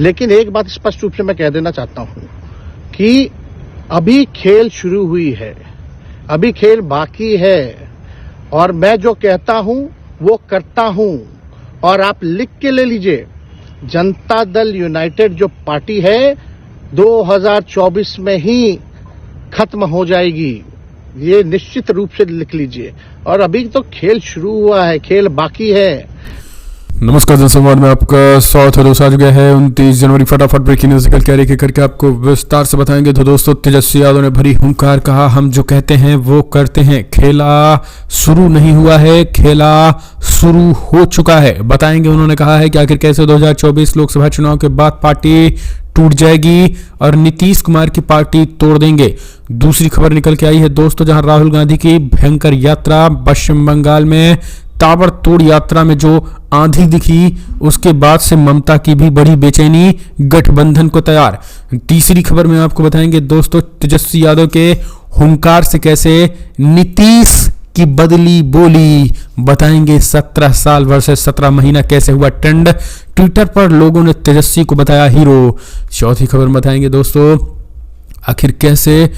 लेकिन एक बात स्पष्ट रूप से मैं कह देना चाहता हूं कि अभी खेल शुरू हुई है, अभी खेल बाकी है और मैं जो कहता हूं वो करता हूं। और आप लिख के ले लीजिए, जनता दल यूनाइटेड जो पार्टी है 2024 में ही खत्म हो जाएगी, ये निश्चित रूप से लिख लीजिए। और अभी तो खेल शुरू हुआ है, खेल बाकी है। नमस्कार जनसंवाद में आपका स्वागत है। दोस्तों आज गया है 29 जनवरी। फटाफट ब्रेकिंग न्यूज निकल के आ रही है करके आपको विस्तार से बताएंगे। तो दोस्तों तेजस्वी यादव ने भरी हुंकार, कहा हम जो कहते हैं वो करते हैं। खेला शुरू नहीं हुआ है, खेला शुरू हो चुका है। बताएंगे उन्होंने कहा है कि आखिर कैसे 2024 लोकसभा चुनाव के बाद पार्टी टूट जाएगी और नीतीश कुमार की पार्टी तोड़ देंगे। दूसरी खबर निकल के आई है दोस्तों, जहां राहुल गांधी की भयंकर यात्रा पश्चिम बंगाल में, ताबड़तोड़ यात्रा में जो आंधी दिखी, उसके बाद से ममता की भी बड़ी बेचैनी, गठबंधन को तैयार। तीसरी खबर में आपको बताएंगे दोस्तों, तेजस्वी यादव के हुंकार से कैसे नीतीश की बदली बोली। बताएंगे 17 साल वर्सेस 17 महीना कैसे हुआ ट्रेंड। ट्विटर पर लोगों ने तेजस्वी को बताया हीरो। चौथी खबर बताएंगे दोस्तों, आखिर कैसे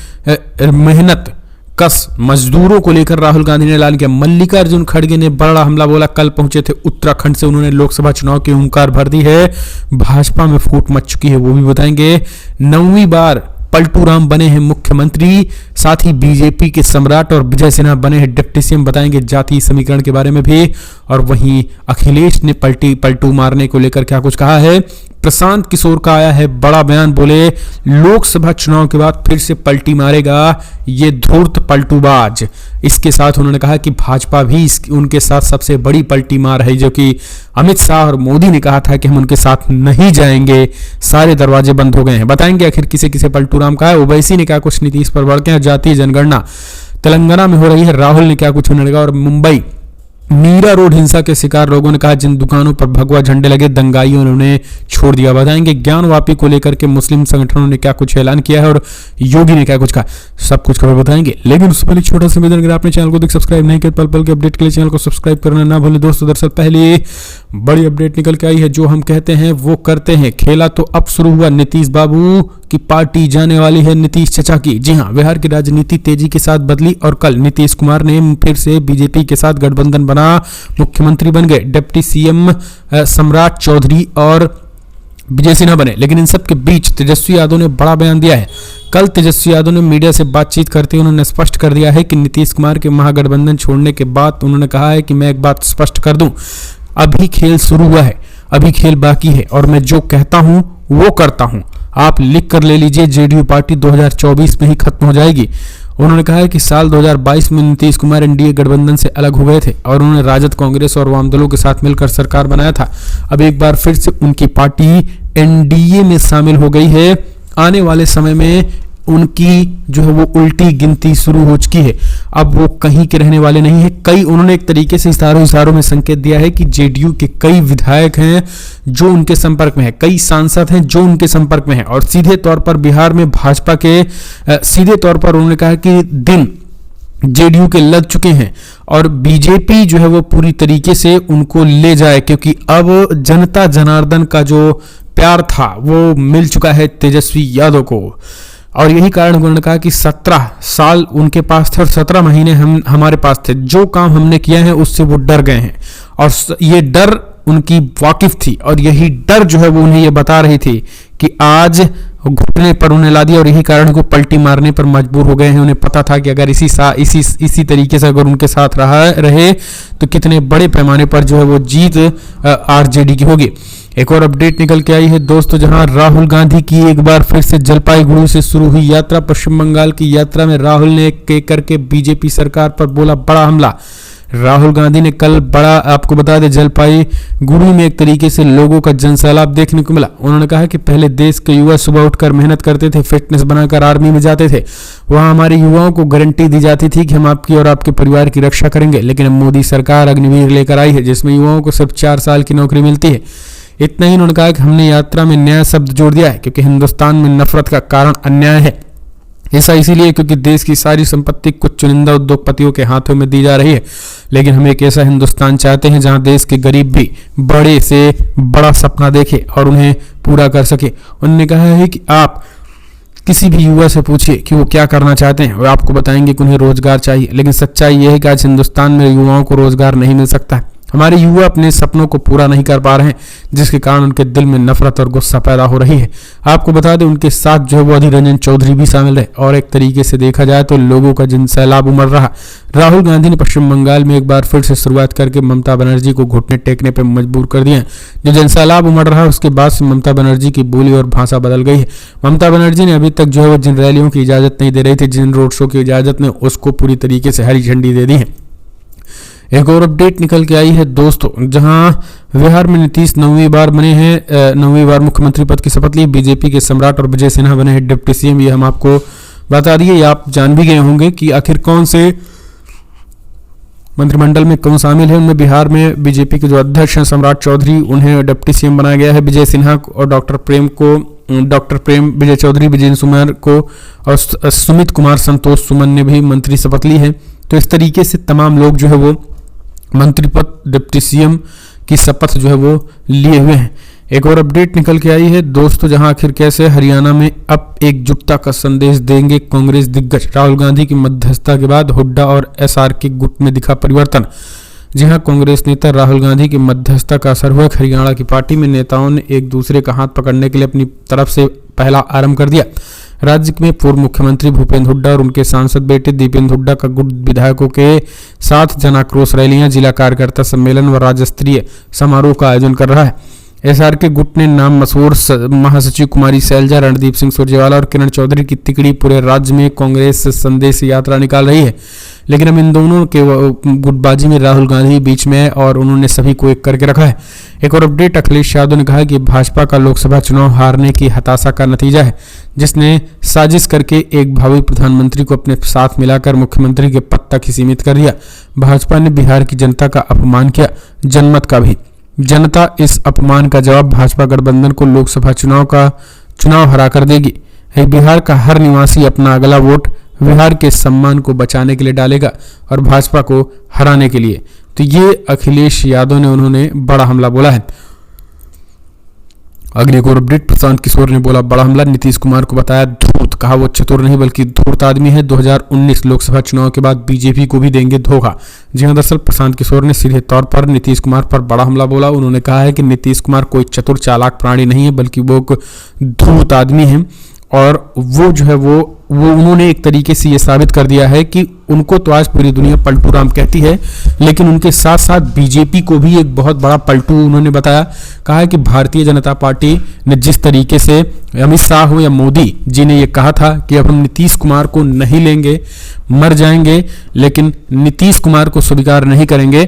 मेहनत कस मजदूरों को लेकर राहुल गांधी ने ऐलान किया। मल्लिकार्जुन खड़गे ने बड़ा हमला बोला। कल पहुंचे थे उत्तराखंड से, उन्होंने लोकसभा चुनाव की हुंकार भर दी है। भाजपा में फूट मच चुकी है, वो भी बताएंगे। 9वीं बार पलटू राम बने हैं मुख्यमंत्री, साथ ही बीजेपी के सम्राट और विजय सिन्हा बने हैं डिप्टी सीएम। बताएंगे जातीय समीकरण के बारे में भी। और वहीं अखिलेश ने पलटू मारने को लेकर क्या कुछ कहा है। प्रशांत किशोर का आया है बड़ा बयान, बोले लोकसभा चुनाव के बाद फिर से पलटी मारेगा ये धूर्त पलटूबाज। इसके साथ उन्होंने कहा कि भाजपा भी उनके साथ सबसे बड़ी पलटी मार है, जो कि अमित शाह और मोदी ने कहा था कि हम उनके साथ नहीं जाएंगे, सारे दरवाजे बंद हो गए हैं। बताएंगे आखिर किसे किसे पलटू राम कहा है। ओवैसी ने क्या कुछ नीतीश पर भड़के। जातीय जनगणना तेलंगाना में हो रही है, राहुल ने क्या कुछ उन्होंने कहा। और मुंबई मीरा रोड हिंसा के शिकार लोगों ने कहा जिन दुकानों पर भगवा झंडे लगे दंगाइयों ने उन्हें छोड़ दिया। बताएंगे ज्ञानवापी को लेकर के मुस्लिम संगठनों ने क्या कुछ ऐलान किया है और योगी ने क्या कुछ कहा, सब कुछ खबर बताएंगे। लेकिन उससे पहले छोटा सा निवेदन, अगर आपने चैनल को सब्सक्राइब नहीं किया, पल पल के अपडेट के लिए चैनल को सब्सक्राइब करना ना भूलें दोस्तों। दरअसल पहले बड़ी अपडेट निकल के आई है, जो हम कहते हैं वो करते हैं। खेला तो अब शुरू हुआ, नीतीश बाबू की पार्टी जाने वाली है नीतीश चचा की। जी हां, बिहार की राजनीति तेजी के साथ बदली और कल नीतीश कुमार ने फिर से बीजेपी के साथ गठबंधन बना, मुख्यमंत्री बन गए। डिप्टी सीएम सम्राट चौधरी और विजय सिन्हा बने। लेकिन इन सब के बीच तेजस्वी यादव ने बड़ा बयान दिया है। कल तेजस्वी यादव ने मीडिया से बातचीत करते हुए उन्होंने स्पष्ट कर दिया है कि नीतीश कुमार के महागठबंधन छोड़ने के बाद उन्होंने कहा है कि मैं एक बात स्पष्ट कर दूं, अभी खेल शुरू हुआ है, अभी खेल बाकी है और मैं जो कहता हूं वो करता हूं। आप लिख कर ले लीजिए, जेडीयू पार्टी 2024 में ही खत्म हो जाएगी। उन्होंने कहा है कि साल 2022 में नीतीश कुमार एनडीए गठबंधन से अलग हो गए थे और उन्होंने राजद, कांग्रेस और वाम दलों के साथ मिलकर सरकार बनाया था। अब एक बार फिर से उनकी पार्टी एनडीए में शामिल हो गई है। आने वाले समय में उनकी जो है वो उल्टी गिनती शुरू हो चुकी है। अब वो कहीं के रहने वाले नहीं है। कई उन्होंने एक तरीके से इशारों में संकेत दिया है कि जेडीयू के कई विधायक हैं जो उनके संपर्क में है, कई सांसद हैं जो उनके संपर्क में है और सीधे तौर पर बिहार में भाजपा के सीधे तौर पर उन्होंने कहा कि दिन जेडीयू के लग चुके हैं और बीजेपी जो है वो पूरी तरीके से उनको ले जाए, क्योंकि अब जनता जनार्दन का जो प्यार था वो मिल चुका है तेजस्वी यादव को। और यही कारण उन्होंने कहा कि 17 साल उनके पास थे और 17 महीने हमारे पास थे। जो काम हमने किया है उससे वो डर गए हैं और ये डर उनकी वाकिफ थी और यही डर जो है वो उन्हें ये बता रही थी कि आज घुटने पर उन्हें ला दिया और यही कारण को पलटी मारने पर मजबूर हो गए हैं। उन्हें पता था कि अगर इसी तरीके से अगर उनके साथ रहे तो कितने बड़े पैमाने पर जो है वो जीत आरजेडी की होगी। एक और अपडेट निकल के आई है दोस्तों, जहां राहुल गांधी की एक बार फिर से जलपाईगुड़ी से शुरू हुई यात्रा। पश्चिम बंगाल की यात्रा में राहुल ने एक करके बीजेपी सरकार पर बोला बड़ा हमला। राहुल गांधी ने कल बड़ा, आपको बता दें, जलपाईगुड़ी में एक तरीके से लोगों का जनसैलाब देखने को मिला। उन्होंने कहा कि पहले देश के युवा सुबह उठकर मेहनत करते थे, फिटनेस बनाकर आर्मी में जाते थे, वहां हमारे युवाओं को गारंटी दी जाती थी कि हम आपकी और आपके परिवार की रक्षा करेंगे। लेकिन अब मोदी सरकार अग्निवीर लेकर आई है जिसमें युवाओं को सिर्फ 4 साल की नौकरी मिलती है। इतना ही उन्होंने कहा कि हमने यात्रा में नया शब्द जोड़ दिया है क्योंकि हिंदुस्तान में नफरत का कारण अन्याय है। ऐसा इसीलिए क्योंकि देश की सारी संपत्ति कुछ चुनिंदा उद्योगपतियों के हाथों में दी जा रही है, लेकिन हम एक ऐसा हिंदुस्तान चाहते हैं जहां देश के गरीब भी बड़े से बड़ा सपना देखे और उन्हें पूरा कर सके। उन्होंने कहा है कि आप किसी भी युवा से पूछिए कि वो क्या करना चाहते हैं, वो आपको बताएंगे कि उन्हें रोजगार चाहिए, लेकिन सच्चाई यह है कि आज हिंदुस्तान में युवाओं को रोजगार नहीं मिल सकता है। हमारे युवा अपने सपनों को पूरा नहीं कर पा रहे हैं, जिसके कारण उनके दिल में नफरत और गुस्सा पैदा हो रही है। आपको बता दें उनके साथ जो है वो अधीर रंजन चौधरी भी शामिल है और एक तरीके से देखा जाए तो लोगों का जन सैलाब उमड़ रहा। राहुल गांधी ने पश्चिम बंगाल में एक बार फिर से शुरुआत करके ममता बनर्जी को घुटने टेकने पर मजबूर कर दिया है। जो जन सैलाब उमड़ रहा है उसके बाद से ममता बनर्जी की बोली और भाषा बदल गई है। ममता बनर्जी ने अभी तक जो है वो जिन रैलियों की इजाजत नहीं दे रही थी, जिन रोड शो की इजाजत ने उसको पूरी तरीके से हरी झंडी दे दी है। एक और अपडेट निकल के आई है दोस्तों, जहां बिहार में नीतीश 9वीं बार बने हैं, 9वीं बार मुख्यमंत्री पद की शपथ ली। बीजेपी के सम्राट और विजय सिन्हा बने हैं डिप्टी सीएम। ये हम आपको बता दिए, आप जान भी गए होंगे कि आखिर कौन से मंत्रिमंडल में कौन शामिल है। उनमें बिहार में बीजेपी के जो अध्यक्ष हैं सम्राट चौधरी, उन्हें डिप्टी सीएम बनाया गया है। विजय सिन्हा और डॉक्टर प्रेम विजय चौधरी, विजय सुमन को और सुमित कुमार संतोष सुमन ने भी मंत्री शपथ ली है। तो इस तरीके से तमाम लोग जो है वो मंत्री पद डिप्टी सीएम की शपथ जो है वो लिए हुए हैं। एक और अपडेट निकल के आई है दोस्तों, जहां आखिर कैसे हरियाणा में अब एकजुटता का संदेश देंगे कांग्रेस दिग्गज। राहुल गांधी की मध्यस्थता के बाद हुड्डा और एसआर के गुट में दिखा परिवर्तन। जी हां, कांग्रेस नेता राहुल गांधी की मध्यस्थता का असर हुआ। हरियाणा की पार्टी में नेताओं ने एक दूसरे का हाथ पकड़ने के लिए अपनी तरफ से पहला आरंभ कर दिया। राज्य में पूर्व मुख्यमंत्री भूपेंद्र हुड्डा और उनके सांसद बेटे दीपेंद्र हुड्डा का गुट विधायकों के साथ जन आक्रोश रैलियां, जिला कार्यकर्ता सम्मेलन व राज्य स्तरीय समारोह का आयोजन कर रहा है। एसआर के गुट ने नाम मशहूर महासचिव कुमारी शैलजा, रणदीप सिंह सुरजेवाला और किरण चौधरी की तिकड़ी पूरे राज्य में कांग्रेस संदेश यात्रा निकाल रही है। लेकिन अब इन दोनों के गुटबाजी में राहुल गांधी बीच में है और उन्होंने सभी को एक करके रखा है। एक और अपडेट, अखिलेश यादव ने कहा कि भाजपा का लोकसभा चुनाव हारने की हताशा का नतीजा है, जिसने साजिश करके एक भावी प्रधानमंत्री को अपने साथ मिलाकर मुख्यमंत्री के पद तक ही सीमित कर दिया। भाजपा ने बिहार की जनता का अपमान किया, जनमत का भी। जनता इस अपमान का जवाब भाजपा गठबंधन को लोकसभा चुनाव हरा कर देगी। बिहार का हर निवासी अपना अगला वोट बिहार के सम्मान को बचाने के लिए डालेगा और भाजपा को हराने के लिए। तो ये अखिलेश यादव ने उन्होंने बड़ा हमला बोला है। अगली एक और अपडेट, प्रशांत किशोर ने बोला बड़ा हमला, नीतीश कुमार को बताया धूर्त, कहा वो चतुर नहीं बल्कि धूर्त आदमी है। 2019 लोकसभा चुनाव के बाद बीजेपी को भी देंगे धोखा। जी हां, दरअसल प्रशांत किशोर ने सीधे तौर पर नीतीश कुमार पर बड़ा हमला बोला। उन्होंने कहा है कि नीतीश कुमार कोई चतुर चालाक प्राणी नहीं है, बल्कि वो एक धूर्त आदमी है और वो जो है वो उन्होंने एक तरीके से ये साबित कर दिया है कि उनको तो आज पूरी दुनिया पलटू राम कहती है, लेकिन उनके साथ साथ बीजेपी को भी एक बहुत बड़ा पलटू उन्होंने बताया। कहा है कि भारतीय जनता पार्टी ने जिस तरीके से अमित शाह हो या मोदी जी ने ये कहा था कि अब हम नीतीश कुमार को नहीं लेंगे, मर जाएंगे, लेकिन नीतीश कुमार को स्वीकार नहीं करेंगे,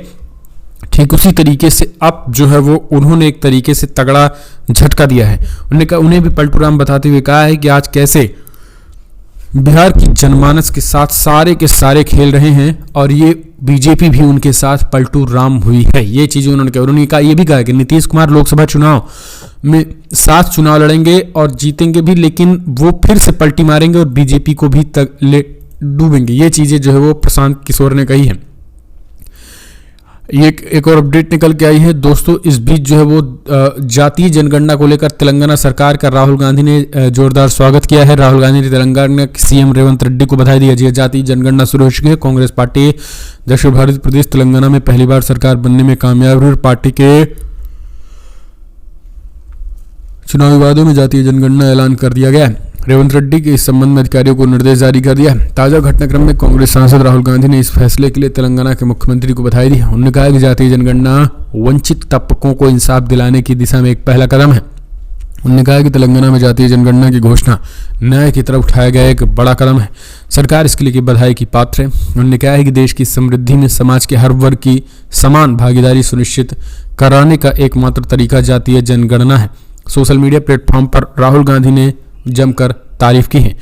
ठीक उसी तरीके से अब जो है वो उन्होंने एक तरीके से तगड़ा झटका दिया है। उन्हें भी पलटू राम बताते हुए कहा है कि आज कैसे बिहार की जनमानस के साथ सारे के सारे खेल रहे हैं और ये बीजेपी भी उनके साथ पलटू राम हुई है। ये चीजें उन्होंने कहा। ये भी कहा कि नीतीश कुमार लोकसभा चुनाव में 7 चुनाव लड़ेंगे और जीतेंगे भी, लेकिन वो फिर से पलटी मारेंगे और बीजेपी को भी डूबेंगे। ये चीजें जो है वो प्रशांत किशोर ने कही है। एक और अपडेट निकल के आई है दोस्तों, इस बीच जो है वो जातीय जनगणना को लेकर तेलंगाना सरकार का राहुल गांधी ने जोरदार स्वागत किया है। राहुल गांधी ने तेलंगाना के सीएम रेवंत रेड्डी को बधाई दी है। जातीय जनगणना शुरू हो चुकी है। कांग्रेस पार्टी दक्षिण भारत प्रदेश तेलंगाना में पहली बार सरकार बनने में कामयाब हुई। पार्टी के चुनावी वादों में जातीय जनगणना ऐलान कर दिया गया है। रेवंत रेड्डी के इस संबंध में अधिकारियों को निर्देश जारी कर दिया। ताजा घटनाक्रम में कांग्रेस सांसद राहुल गांधी ने इस फैसले के लिए तेलंगाना के मुख्यमंत्री को बधाई दी। उन्होंने कहा कि जातीय जनगणना वंचित तबकों को इंसाफ दिलाने की दिशा में एक पहला कदम है। उन्होंने कहा कि तेलंगाना में जातीय जनगणना की घोषणा न्याय की तरफ उठाया गया एक बड़ा कदम है। सरकार इसके लिए बधाई की पात्र है। उन्होंने कहा है कि देश की समृद्धि में समाज के हर वर्ग की समान भागीदारी सुनिश्चित कराने का एकमात्र तरीका जातीय जनगणना है। सोशल मीडिया प्लेटफॉर्म पर राहुल गांधी ने जमकर तारीफ की है।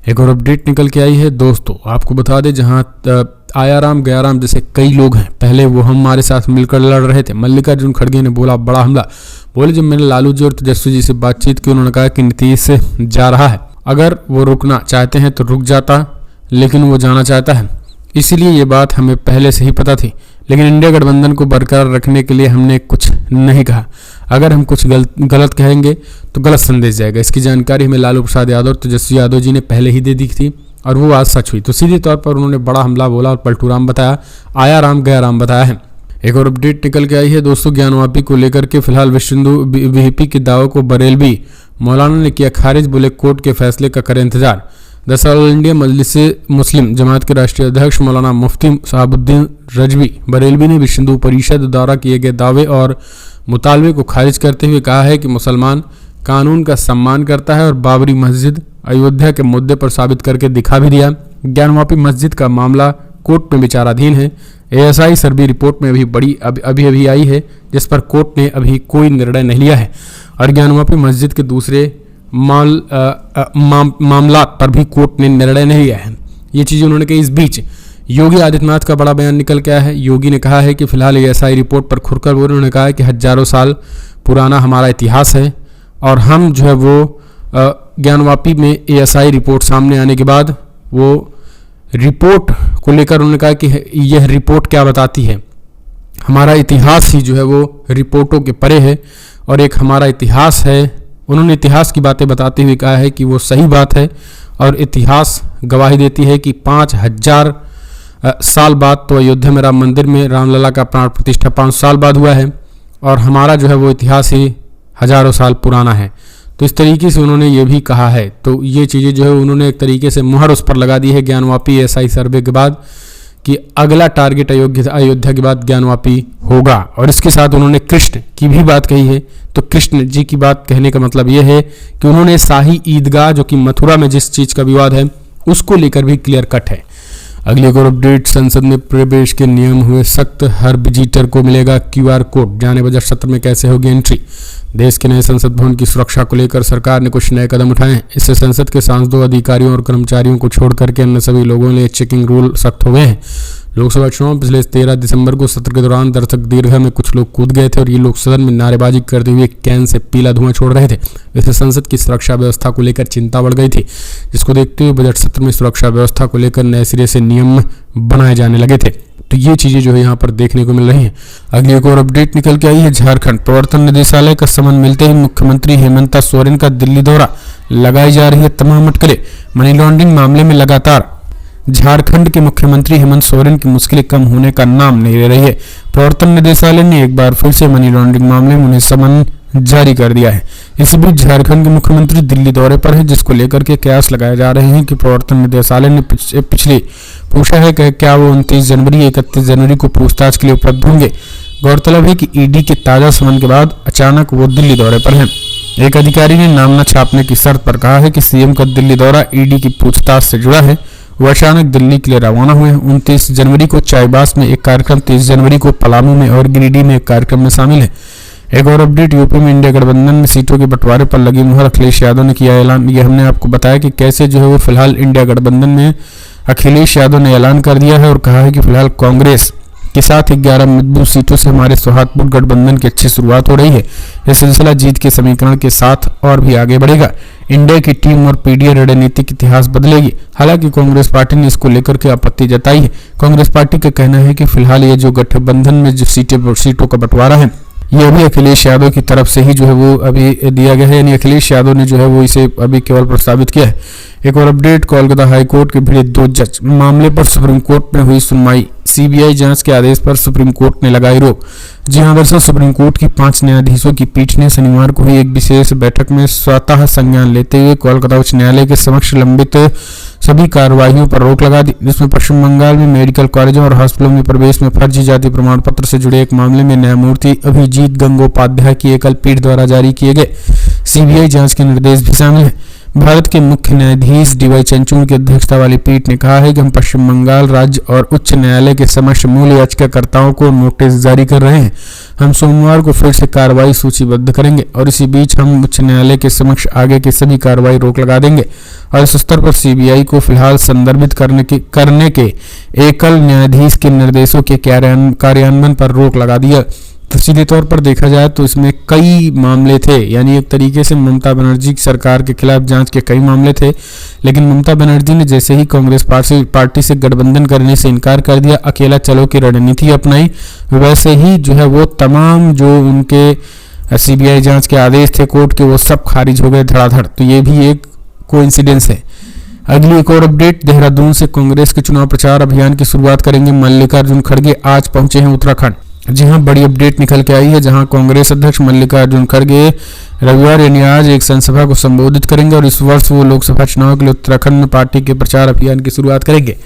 एक और अपडेट निकल के आई है दोस्तों, आपको बता दें, जहां आयाराम गयाराम जैसे कई लोग हैं, पहले वो हमारे साथ मिलकर लड़ रहे थे। मल्लिकार्जुन खड़गे ने बोला बड़ा हमला। बोले जब मैंने लालू जी और तेजस्वी जी से बातचीत की, उन्होंने कहा कि नीतीश जा रहा है अगर वो रुकना चाहते हैं तो रुक जाता, लेकिन वो जाना चाहता है। इसीलिए ये बात हमें पहले से ही पता थी, लेकिन इंडिया गठबंधन को बरकरार रखने के लिए हमने कुछ नहीं कहा। अगर हम कुछ गलत कहेंगे तो गलत संदेश जाएगा। इसकी जानकारी हमें लालू प्रसाद यादव और तेजस्वी यादव जी ने पहले ही दे दी थी और वो आज सच हुई। तो सीधे तौर पर उन्होंने बड़ा हमला बोला और पलटू राम बताया, आया राम गया राम बताया है। एक और अपडेट निकल के आई है दोस्तों, ज्ञानवापी को लेकर के फिलहाल विश्व हिंदू वीपी के दावों को बरेलवी मौलाना ने किया खारिज, बोले कोर्ट के फैसले का करें इंतजार। दरअसल ऑल इंडिया मजलिस मुस्लिम जमात के राष्ट्रीय अध्यक्ष मौलाना मुफ्ती साहबुद्दीन रजवी बरेलवी ने विश्व हिंदू परिषद द्वारा किए गए दावे और मुतालबे को खारिज करते हुए कहा है कि मुसलमान कानून का सम्मान करता है और बाबरी मस्जिद अयोध्या के मुद्दे पर साबित करके दिखा भी दिया। ज्ञानवापी मस्जिद का मामला कोर्ट में विचाराधीन है। एएसआई सर्वे रिपोर्ट में अभी आई है, जिस पर कोर्ट ने अभी कोई निर्णय नहीं लिया है और ज्ञानवापी मस्जिद के दूसरे मामला पर भी कोर्ट ने निर्णय नहीं लिया है। ये चीज़ उन्होंने कही। इस बीच योगी आदित्यनाथ का बड़ा बयान निकल के आया है। योगी ने कहा है कि फिलहाल एएसआई रिपोर्ट पर खुलकर उन्होंने कहा है कि हजारों साल पुराना हमारा इतिहास है और हम जो है वो ज्ञानवापी में एएसआई रिपोर्ट सामने आने के बाद वो रिपोर्ट को लेकर उन्होंने कहा कि यह रिपोर्ट क्या बताती है, हमारा इतिहास ही जो है वो रिपोर्टों के परे है और एक हमारा इतिहास है। उन्होंने इतिहास की बातें बताते हुए कहा है कि वो सही बात है और इतिहास गवाही देती है कि 5000 साल बाद तो अयोध्या में राम मंदिर में रामलला का प्राण प्रतिष्ठा 5 साल बाद हुआ है और हमारा जो है वो इतिहास ही हजारों साल पुराना है। तो इस तरीके से उन्होंने ये भी कहा है। तो ये चीज़ें जो है उन्होंने एक तरीके से मुहर उस पर लगा दी है ज्ञानवापी एएसआई सर्वे के बाद कि अगला टारगेट अयोध्या के बाद ज्ञानवापी होगा। और इसके साथ उन्होंने कृष्ण की भी बात कही है। तो कृष्ण जी की बात कहने का मतलब ये है कि उन्होंने शाही ईदगाह जो कि मथुरा में जिस चीज़ का विवाद है उसको लेकर भी क्लियर कट है। अगली एक और अपडेट, संसद में प्रवेश के नियम हुए सख्त, हर विजिटर को मिलेगा क्यूआर कोड, जाने बजट सत्र में कैसे होगी एंट्री। देश के नए संसद भवन की सुरक्षा को लेकर सरकार ने कुछ नए कदम उठाए हैं। इससे संसद के सांसदों, अधिकारियों और कर्मचारियों को छोड़कर के अन्य सभी लोगों के लिए चेकिंग रूल सख्त हो गए हैं। लोकसभा चुनाव पिछले 13 दिसंबर को सत्र के दौरान दर्शक दीर्घा में कुछ लोग कूद गए थे और ये लोग सदन में नारेबाजी करते हुए कैन से पीला धुआं छोड़ रहे थे। इससे संसद की सुरक्षा व्यवस्था को लेकर चिंता बढ़ गई थी, जिसको देखते हुए बजट सत्र में सुरक्षा व्यवस्था को लेकर नए सिरे से नियम बनाए जाने लगे थे। तो ये चीजें जो है यहाँ पर देखने को मिल रही हैं। अगली एक और अपडेट निकल के आई है, झारखंड प्रवर्तन निदेशालय का समन मिलते ही मुख्यमंत्री हेमंत सोरेन का दिल्ली दौरा, लगाई जा रही है तमाम अटकलें। मनी लॉन्ड्रिंग मामले में लगातार झारखंड के मुख्यमंत्री हेमंत सोरेन की मुश्किलें कम होने का नाम नहीं ले रही है। प्रवर्तन निदेशालय ने एक बार फिर से मनी लॉन्ड्रिंग मामले में उन्हें समन जारी कर दिया है। इस बीच झारखंड के मुख्यमंत्री दिल्ली दौरे पर है, जिसको लेकर के कयास लगाए जा रहे हैं कि प्रवर्तन निदेशालय ने पिछले पूछा है कि क्या वो 29 जनवरी 31 जनवरी को पूछताछ के लिए उपलब्ध होंगे। गौरतलब है कि ईडी के ताजा समन के बाद अचानक वो दिल्ली दौरे पर हैं। एक अधिकारी ने नाम न छापने की शर्त पर कहा है कि सीएम का दिल्ली दौरा ईडी की पूछताछ से जुड़ा है। वो अचानक दिल्ली के लिए रवाना हुए। 29 जनवरी को चाईबास में एक कार्यक्रम, 30 जनवरी को पलामू में और गिरिडीह में एक कार्यक्रम में शामिल है। एक और अपडेट, यूपी में इंडिया गठबंधन में सीटों के बंटवारे पर लगी मुहर, अखिलेश यादव ने किया ऐलान। ये हमने आपको बताया कि कैसे जो है वो फिलहाल इंडिया गठबंधन में अखिलेश यादव ने ऐलान कर दिया है और कहा है कि फिलहाल कांग्रेस के साथ 11 मजबूत सीटों से हमारे सौहार्दपूर्ण गठबंधन की अच्छी शुरुआत हो रही है। यह सिलसिला जीत के समीकरण के साथ और भी आगे बढ़ेगा। इंडिया की टीम और पीडीए रणनीतिक इतिहास बदलेगी। हालांकि कांग्रेस पार्टी ने इसको लेकर के आपत्ति जताई है। कांग्रेस पार्टी का कहना है कि फिलहाल ये जो गठबंधन में जो सीटों का बंटवारा है ये अभी अखिलेश यादव की तरफ से ही जो है वो अभी दिया गया है, यानी अखिलेश यादव ने जो है वो इसे अभी केवल प्रस्तावित किया है। एक और अपडेट, कोलकाता हाईकोर्ट के भिड़े 2 जज, मामले पर सुप्रीम कोर्ट में हुई सुनवाई। सीबीआई जांच के आदेश पर सुप्रीम कोर्ट ने लगाई रोक। जी हां, दरअसल सुप्रीम कोर्ट की 5 न्यायाधीशों की पीठ ने शनिवार को हुई एक विशेष बैठक में स्वतः संज्ञान लेते हुए कोलकाता उच्च न्यायालय के समक्ष लंबित सभी कार्रवाइयों पर रोक लगा दी, जिसमें पश्चिम बंगाल में मेडिकल कॉलेजों और हॉस्पिटलों में प्रवेश में फर्जी जाति प्रमाण पत्र से जुड़े एक मामले में न्यायमूर्ति अभिजीत गंगोपाध्याय की एकल पीठ द्वारा जारी किए गए सीबीआई जांच के निर्देश भी शामिल हैं। भारत के मुख्य न्यायाधीश डीवाई चंद्रचूड़ की अध्यक्षता वाली पीठ ने कहा है कि हम पश्चिम बंगाल राज्य और उच्च न्यायालय के समक्ष मूल याचिकाकर्ताओं को नोटिस जारी कर रहे हैं। हम सोमवार को फिर से कार्रवाई सूचीबद्ध करेंगे और इसी बीच हम उच्च न्यायालय के समक्ष आगे की सभी कार्रवाई रोक लगा देंगे और इस स्तर पर सीबीआई को फिलहाल संदर्भित करने के एकल न्यायाधीश के निर्देशों के कार्यान्वयन पर रोक लगा दिया। सीधे तौर पर देखा जाए तो इसमें कई मामले थे, यानी एक तरीके से ममता बनर्जी की सरकार के खिलाफ जांच के कई मामले थे, लेकिन ममता बनर्जी ने जैसे ही कांग्रेस पार्टी से गठबंधन करने से इनकार कर दिया, अकेला चलो की रणनीति अपनाई, वैसे ही जो है वो तमाम जो उनके सीबीआई जांच के आदेश थे कोर्ट के, वो सब खारिज हो गए धड़ाधड़। तो ये भी एक कोइंसिडेंस है। अगली एक और अपडेट, देहरादून से कांग्रेस के चुनाव प्रचार अभियान की शुरुआत करेंगे मल्लिकार्जुन खड़गे, आज पहुंचे हैं उत्तराखंड। जी हां, बड़ी अपडेट निकल के आई है, जहां कांग्रेस अध्यक्ष मल्लिकार्जुन खड़गे रविवार यानी आज एक जनसभा को संबोधित करेंगे और इस वर्ष वो लोकसभा चुनाव के लिए उत्तराखंड में पार्टी के प्रचार अभियान की शुरुआत करेंगे।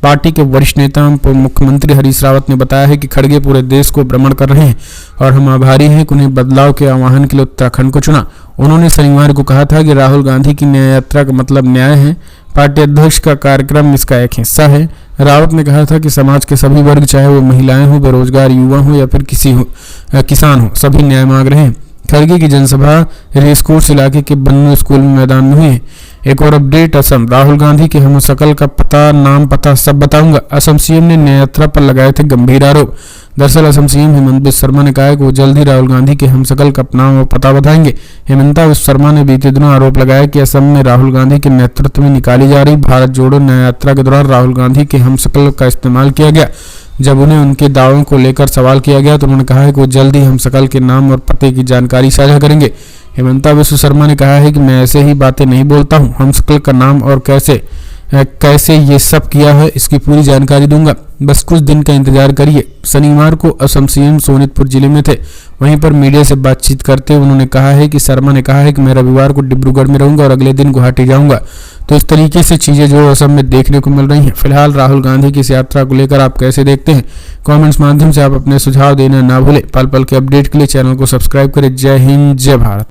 पार्टी के वरिष्ठ नेता मुख्यमंत्री हरीश रावत ने बताया है कि खड़गे पूरे देश को भ्रमण कर रहे हैं और हम आभारी हैं कि उन्हें बदलाव के आह्वान के लिए उत्तराखंड को चुना। उन्होंने शनिवार को कहा था कि राहुल गांधी की न्याय यात्रा का मतलब न्याय है, पार्टी अध्यक्ष का कार्यक्रम इसका एक हिस्सा है। रावत ने कहा था कि समाज के सभी वर्ग, चाहे वो महिलाएं हो, बेरोजगार युवा हो या फिर किसान हो, सभी न्याय मांग रहे हैं। खड़गे की जनसभा रेसकोर्स इलाके के बन्नू स्कूल मैदान में हुई। एक और अपडेट, असम, राहुल गांधी के हमशक्ल का नाम पता सब बताऊंगा, असम सीएम ने न्याय यात्रा पर लगाए थे गंभीर आरोप। दरअसल असम सीएम हेमंत बिस्वा शर्मा ने कहा है कि वो जल्द ही राहुल गांधी के हमशक्ल का नाम और पता बताएंगे। हेमंता बिस्वा शर्मा ने बीते दिनों आरोप लगाया कि असम में राहुल गांधी के नेतृत्व में निकाली जा रही भारत जोड़ो न्याय यात्रा के दौरान राहुल गांधी के हमशक्ल का इस्तेमाल किया गया। जब उन्हें उनके दावों को लेकर सवाल किया गया तो उन्होंने कहा है कि वो जल्द ही हमशक्ल के नाम और पते की जानकारी साझा करेंगे। हेमंता बिस्वा शर्मा ने कहा है कि मैं ऐसे ही बातें नहीं बोलता हूं, हमशक्ल का नाम और कैसे ये सब किया है इसकी पूरी जानकारी दूंगा, बस कुछ दिन का इंतजार करिए। शनिवार को असम सीएम सोनितपुर जिले में थे, वहीं पर मीडिया से बातचीत करते हुए उन्होंने कहा है कि शर्मा ने कहा है कि मैं रविवार को डिब्रूगढ़ में रहूंगा और अगले दिन गुवाहाटी जाऊंगा। तो इस तरीके से चीजें जो असम में देखने को मिल रही हैं। फिलहाल राहुल गांधी की इस यात्रा को लेकर आप कैसे देखते हैं, कमेंट्स माध्यम से आप अपने सुझाव देना ना भूलें। पल पल के अपडेट के लिए चैनल को सब्सक्राइब करें। जय हिंद, जय भारत।